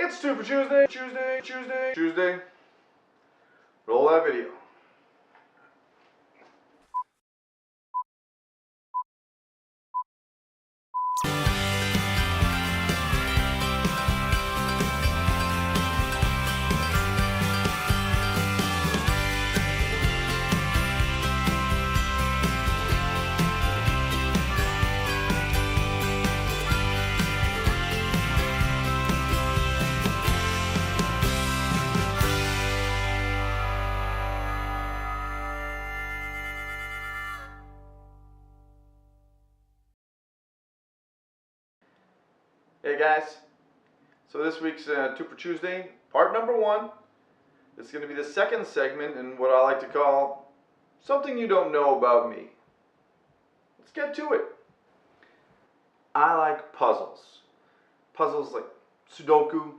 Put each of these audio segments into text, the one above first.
It's Super Tuesday. Roll that video. Hey guys, so this week's Super Tuesday, part number 1. It's going to be the second segment in what I like to call something you don't know about me. Let's get to it. I like puzzles. Puzzles like Sudoku,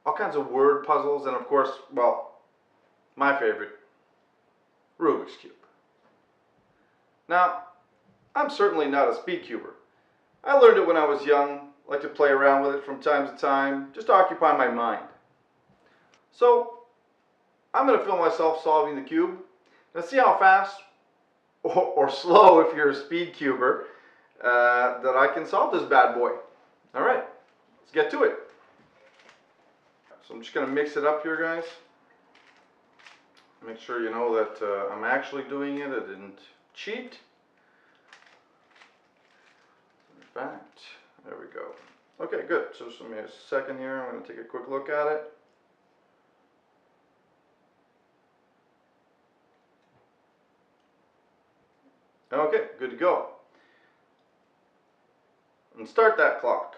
all kinds of word puzzles, and of course, well, my favorite, Rubik's Cube. Now, I'm certainly not a speed cuber. I learned it when I was young. Like to play around with it from time to time, just to occupy my mind. So, I'm going to film myself solving the cube. Let's see how fast, or slow if you're a speed cuber, that I can solve this bad boy. Alright, let's get to it. So I'm just going to mix it up here, guys. Make sure you know that I'm actually doing it. I didn't cheat. In fact, there we go. Okay, good. So just give me a second here. I'm going to take a quick look at it. Okay, good to go. And start that clock.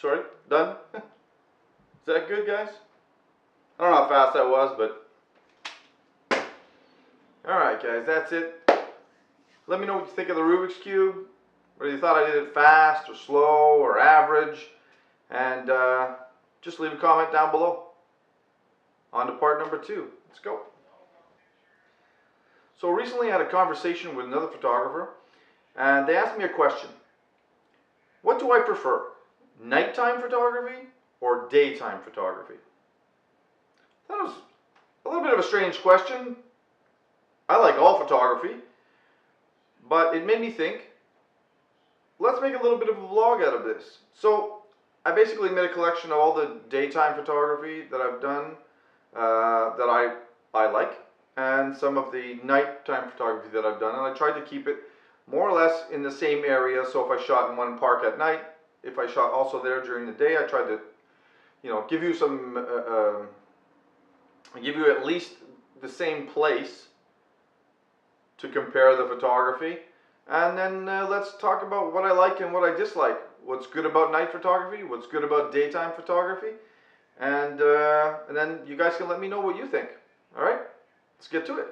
Sorry, done? Is that good, guys? I don't know how fast that was, but... Alright, guys, that's it. Let me know what you think of the Rubik's Cube. Whether you thought I did it fast, or slow, or average. And just leave a comment down below. On to part number 2. Let's go. So recently I had a conversation with another photographer, and they asked me a question. What do I prefer? Nighttime photography or daytime photography? That was a little bit of a strange question. I like all photography, but it made me think, let's make a little bit of a vlog out of this. So I basically made a collection of all the daytime photography that I've done that I like, and some of the nighttime photography that I've done, and I tried to keep it more or less in the same area. So if I shot in one park at night, if I shot also there during the day, I tried to, give you some, give you at least the same place to compare the photography. And then let's talk about what I like and what I dislike. What's good about night photography, what's good about daytime photography. And then you guys can let me know what you think. All right, let's get to it.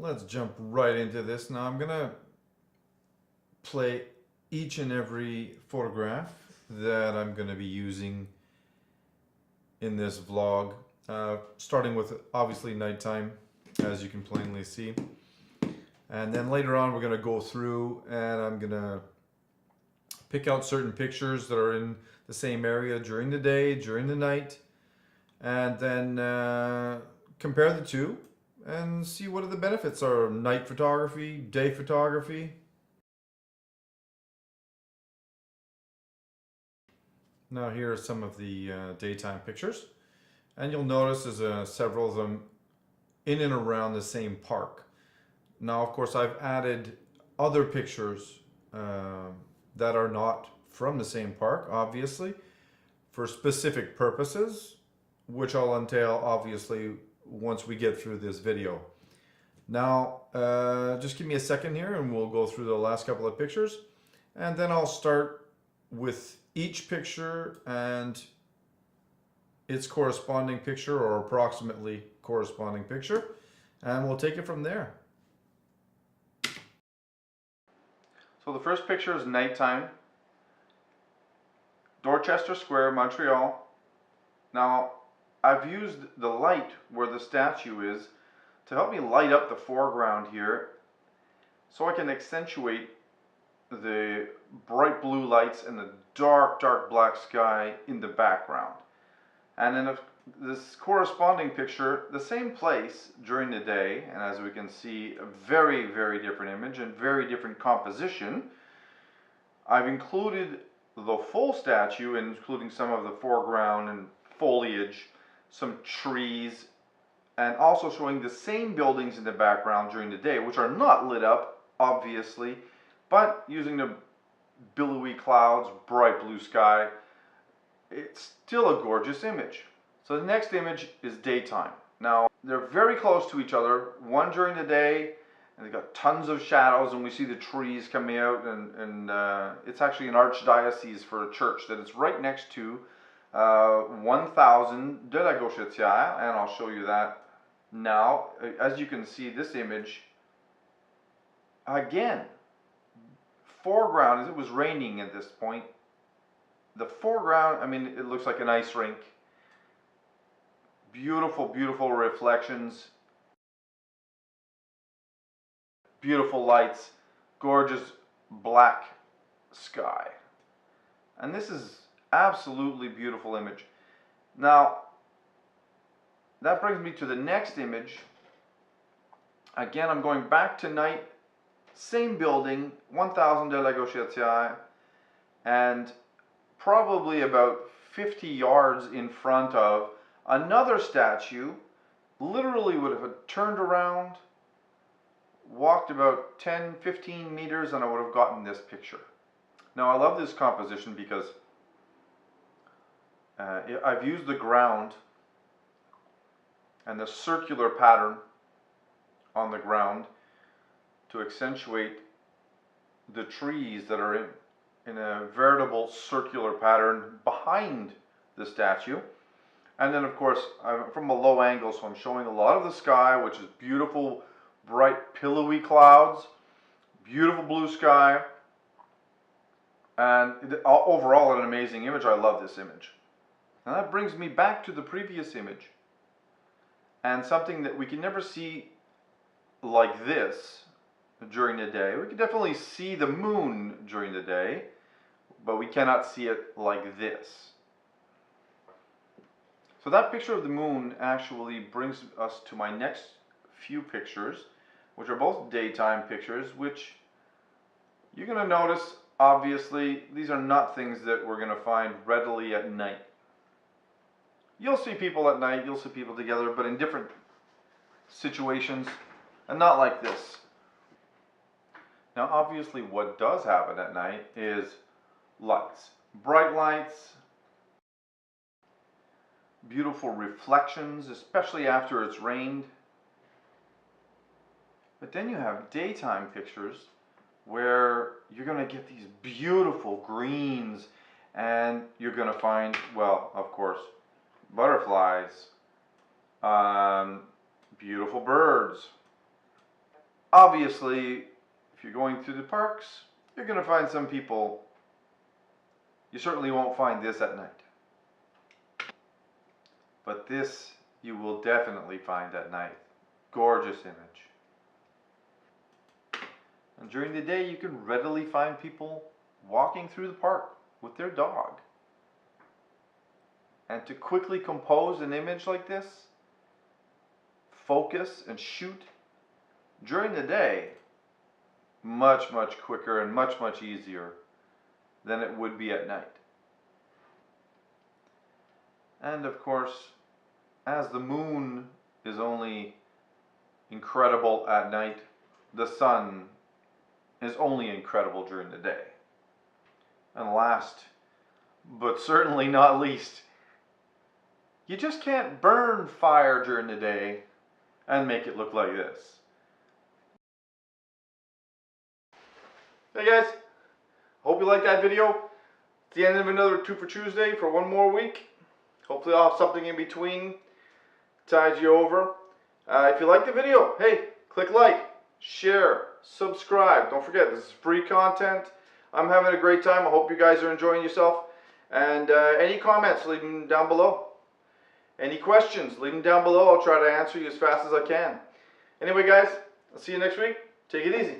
let's jump right into this. Now I'm gonna play each and every photograph that I'm gonna be using in this vlog, starting with obviously nighttime, as you can plainly see. And then later on we're gonna go through and I'm gonna pick out certain pictures that are in the same area during the day, during the night, and then compare the two and see what the benefits are of night photography, day photography. Now here are some of the daytime pictures, and you'll notice there's several of them in and around the same park. Now of course I've added other pictures that are not from the same park, obviously, for specific purposes, which I'll entail obviously once we get through this video. Now just give me a second here and we'll go through the last couple of pictures, and then I'll start with each picture and its corresponding picture, or approximately corresponding picture, and we'll take it from there. So the first picture is nighttime, Dorchester Square, Montreal. Now I've used the light where the statue is to help me light up the foreground here so I can accentuate the bright blue lights and the dark black sky in the background. And then this corresponding picture, the same place during the day, and as we can see, a very different image and very different composition. I've included the full statue, including some of the foreground and foliage, some trees, and also showing the same buildings in the background during the day, which are not lit up, obviously, but using the billowy clouds, bright blue sky, it's still a gorgeous image. So the next image is daytime. Now they're very close to each other, one during the day, and they've got tons of shadows, and we see the trees coming out, and it's actually an archdiocese for a church that is right next to 1000 de la Gauchetière, and I'll show you that now. As you can see, this image, again, foreground, as it was raining at this point, the foreground, I mean, it looks like an ice rink. Beautiful reflections, beautiful lights, gorgeous black sky. And this is absolutely beautiful image. Now, that brings me to the next image. Again, I'm going back to night, same building, 1000 de la Gauchetière, and probably about 50 yards in front of another statue. Literally would have turned around, walked about 10-15 meters, and I would have gotten this picture. Now I love this composition because I've used the ground and the circular pattern on the ground to accentuate the trees that are in a veritable circular pattern behind the statue. And then of course I'm from a low angle, so I'm showing a lot of the sky, which is beautiful, bright, pillowy clouds, beautiful blue sky, and overall an amazing image. I love this image. Now that brings me back to the previous image, and something that we can never see like this during the day. We can definitely see the moon during the day, but we cannot see it like this. So that picture of the moon actually brings us to my next few pictures, which are both daytime pictures, which you're going to notice, obviously, these are not things that we're going to find readily at night. You'll see people at night, you'll see people together, but in different situations, and not like this. Now obviously what does happen at night is lights. Bright lights, beautiful reflections, especially after it's rained. But then you have daytime pictures where you're going to get these beautiful greens, and you're going to find, well, of course, butterflies, beautiful birds. Obviously, if you're going through the parks, you're going to find some people. You certainly won't find this at night. But this you will definitely find at night. Gorgeous image. And during the day, you can readily find people walking through the park with their dog. And to quickly compose an image like this, focus and shoot during the day, much quicker and much easier than it would be at night. And of course, as the moon is only incredible at night, the sun is only incredible during the day. And last, but certainly not least, you just can't burn fire during the day and make it look like this. Hey guys, hope you liked that video. It's the end of another 2 for Tuesday for one more week. Hopefully I'll have something in between tide you over. If you like the video, hey, click like, share, subscribe. Don't forget, this is free content. I'm having a great time. I hope you guys are enjoying yourself. And any comments, leave them down below. Any questions, leave them down below. I'll try to answer you as fast as I can. Anyway guys, I'll see you next week. Take it easy.